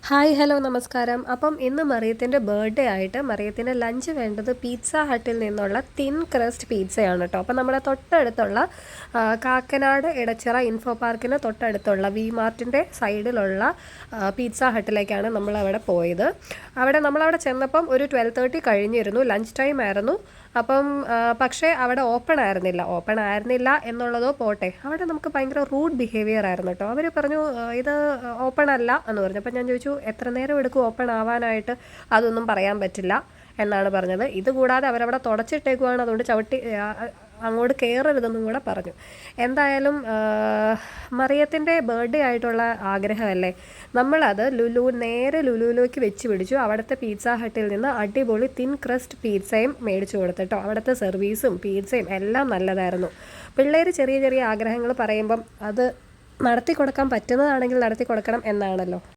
Hi hello നമസ്കാരം. അപ്പം ഇന്ന് മറിയത്തിൻ്റെ ബർത്ത്ഡേ ആയിട്ട് മറിയത്തിൻ്റെ ലഞ്ച് വേണ്ടത് പിസ്സ ഹട്ടിൽ നിന്നുള്ള തിൻ ക്രസ്റ്റ് പിസ്സയാണ് കേട്ടോ. അപ്പം നമ്മുടെ തൊട്ടടുത്തുള്ള കാക്കനാട് ഇടച്ചിറ ഇൻഫോ പാർക്കിന് തൊട്ടടുത്തുള്ള വി മാർട്ടിൻ്റെ സൈഡിലുള്ള പിസ്സ ഹട്ടിലേക്കാണ് നമ്മളവിടെ പോയത്. നമ്മളവിടെ ചെന്നപ്പം ഒരു 12:30 കഴിഞ്ഞിരുന്നു, ലഞ്ച് ടൈം ആയിരുന്നു. അപ്പം പക്ഷേ അവിടെ ഓപ്പൺ ആയിരുന്നില്ല എന്നുള്ളതോ പോട്ടെ, അവിടെ നമുക്ക് ഭയങ്കര റൂഡ് ബിഹേവിയർ ആയിരുന്നു കേട്ടോ. അവർ പറഞ്ഞു ഇത് ഓപ്പൺ അല്ല എന്ന് പറഞ്ഞു. അപ്പം ഞാൻ ചോദിച്ചു എത്ര നേരം എടുക്കും ഓപ്പൺ ആവാനായിട്ട്. അതൊന്നും പറയാൻ പറ്റില്ല എന്നാണ് പറഞ്ഞത്. ഇതുകൂടാതെ അവരവിടെ തുടച്ചിട്ടേക്കുവാണ്, അതുകൊണ്ട് ചവിട്ടി അങ്ങോട്ട് കയറരുതെന്നും കൂടെ പറഞ്ഞു. എന്തായാലും മറിയത്തിൻ്റെ ബർത്ത്ഡേ ആയിട്ടുള്ള ആഗ്രഹമല്ലേ, നമ്മളത് നേരെ ലുലുവിലേക്ക് വെച്ച് പിടിച്ചു. അവിടുത്തെ പിസ്സ ഹട്ടിൽ നിന്ന് അടിപൊളി തിൻ ക്രസ്റ്റ് പിസ്സയും മേടിച്ചു കൊടുത്തിട്ടോ. അവിടുത്തെ സർവീസും പിസ്സയും എല്ലാം നല്ലതായിരുന്നു. പിള്ളേർ ചെറിയ ചെറിയ ആഗ്രഹങ്ങൾ പറയുമ്പം അത് നടത്തി കൊടുക്കാൻ പറ്റുന്നതാണെങ്കിൽ നടത്തി കൊടുക്കണം എന്നാണല്ലോ.